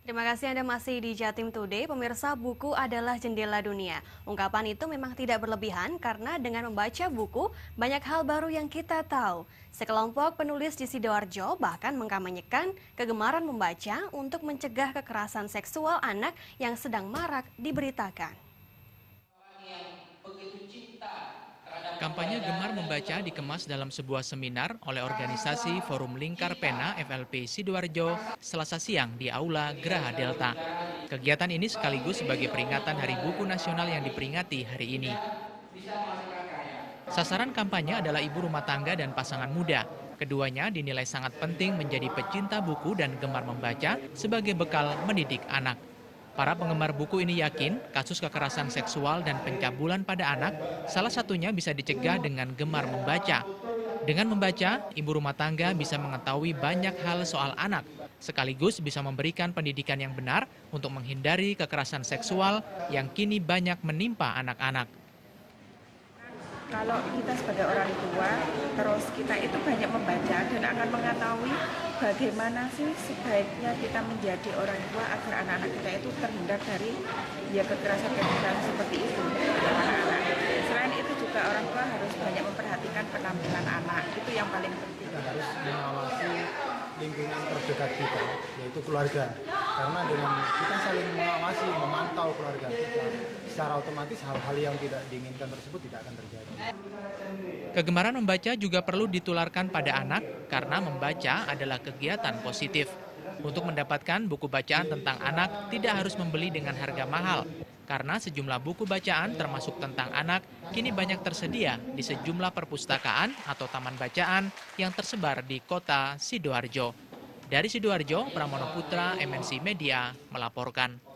Terima kasih Anda masih di Jatim Today. Pemirsa, buku adalah jendela dunia. Ungkapan itu memang tidak berlebihan karena dengan membaca buku, banyak hal baru yang kita tahu. Sekelompok penulis di Sidoarjo bahkan mengkampanyekan kegemaran membaca untuk mencegah kekerasan seksual anak yang sedang marak diberitakan. Kampanye gemar membaca dikemas dalam sebuah seminar oleh organisasi Forum Lingkar Pena FLP Sidoarjo Selasa siang di Aula Geraha Delta. Kegiatan ini sekaligus sebagai peringatan Hari Buku Nasional yang diperingati hari ini. Sasaran kampanye adalah ibu rumah tangga dan pasangan muda. Keduanya dinilai sangat penting menjadi pecinta buku dan gemar membaca sebagai bekal mendidik anak. Para penggemar buku ini yakin kasus kekerasan seksual dan pencabulan pada anak salah satunya bisa dicegah dengan gemar membaca. Dengan membaca, ibu rumah tangga bisa mengetahui banyak hal soal anak, sekaligus bisa memberikan pendidikan yang benar untuk menghindari kekerasan seksual yang kini banyak menimpa anak-anak. Kalau kita sebagai orang tua, terus kita itu banyak membaca dan akan mengetahui bagaimana sih sebaiknya kita menjadi orang tua agar anak-anak kita itu terhindar dari kekerasan seperti itu pada anak-anak. Selain itu juga orang tua harus banyak memperhatikan penampilan anak, itu yang paling penting. Kita harus mengawasi lingkungan terdekat kita, yaitu keluarga. Karena dengan kita saling mengawasi, memantau keluarga kita, secara otomatis hal-hal yang tidak diinginkan tersebut tidak akan terjadi. Kegemaran membaca juga perlu ditularkan pada anak karena membaca adalah kegiatan positif. Untuk mendapatkan buku bacaan tentang anak tidak harus membeli dengan harga mahal. Karena sejumlah buku bacaan termasuk tentang anak kini banyak tersedia di sejumlah perpustakaan atau taman bacaan yang tersebar di kota Sidoarjo. Dari Sidoarjo, Pramono Putra, MNC Media melaporkan.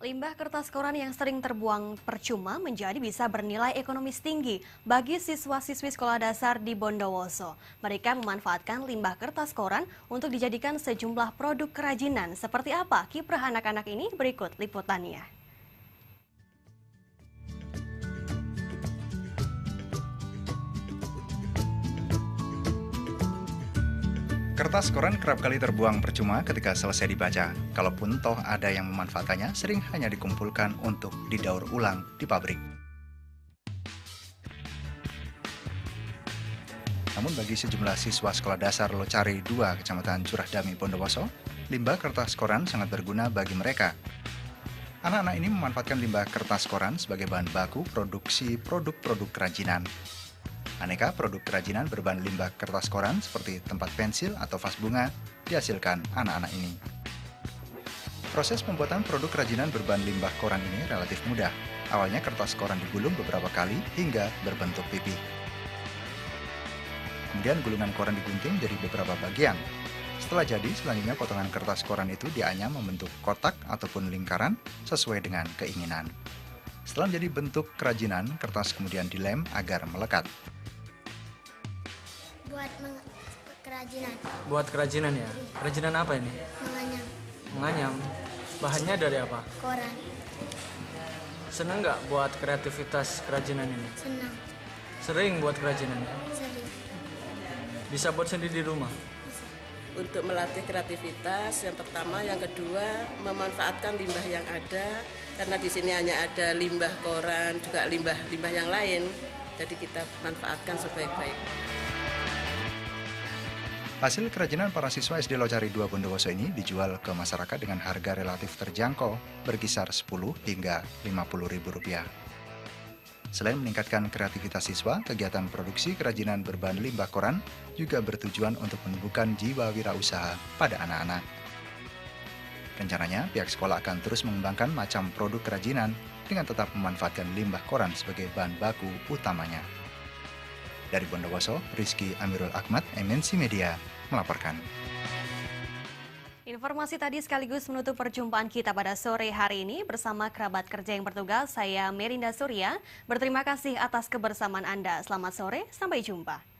Limbah kertas koran yang sering terbuang percuma menjadi bisa bernilai ekonomis tinggi bagi siswa-siswi sekolah dasar di Bondowoso. Mereka memanfaatkan limbah kertas koran untuk dijadikan sejumlah produk kerajinan. Seperti apa kiprah anak-anak ini? Berikut liputannya. Kertas koran kerap kali terbuang percuma ketika selesai dibaca. Kalaupun toh ada yang memanfaatkannya, sering hanya dikumpulkan untuk didaur ulang di pabrik. Namun bagi sejumlah siswa sekolah dasar Locari 2, Kecamatan Curah Dami, Bondowoso, limbah kertas koran sangat berguna bagi mereka. Anak-anak ini memanfaatkan limbah kertas koran sebagai bahan baku produksi produk-produk kerajinan. Aneka produk kerajinan berbahan limbah kertas koran seperti tempat pensil atau vas bunga dihasilkan anak-anak ini. Proses pembuatan produk kerajinan berbahan limbah koran ini relatif mudah. Awalnya kertas koran digulung beberapa kali hingga berbentuk pipih. Kemudian gulungan koran digunting jadi beberapa bagian. Setelah jadi, selanjutnya potongan kertas koran itu dianyam membentuk kotak ataupun lingkaran sesuai dengan keinginan. Setelah menjadi bentuk kerajinan, kertas kemudian dilem agar melekat. Kerajinan. Buat kerajinan ya? Kerajinan apa ini? Menganyam. Menganyam. Bahannya dari apa? Koran. Senang nggak buat kreativitas kerajinan ini? Senang. Sering buat kerajinan? Sering. Bisa buat sendiri di rumah? Untuk melatih kreativitas yang pertama, yang kedua memanfaatkan limbah yang ada, karena di sini hanya ada limbah koran, juga limbah yang lain, jadi kita manfaatkan sebaik-baiknya. Hasil kerajinan para siswa SD Locari 2 Bondowoso ini dijual ke masyarakat dengan harga relatif terjangkau, berkisar 10 hingga 50 ribu rupiah. Selain meningkatkan kreativitas siswa, kegiatan produksi kerajinan berbahan limbah koran juga bertujuan untuk menumbuhkan jiwa wirausaha pada anak-anak. Rencananya, pihak sekolah akan terus mengembangkan macam produk kerajinan dengan tetap memanfaatkan limbah koran sebagai bahan baku utamanya. Dari Bondowoso, Rizky Amirul Ahmad, MNC Media, melaporkan. Informasi tadi sekaligus menutup perjumpaan kita pada sore hari ini bersama kerabat kerja yang bertugas. Saya Merinda Surya, berterima kasih atas kebersamaan Anda. Selamat sore, sampai jumpa.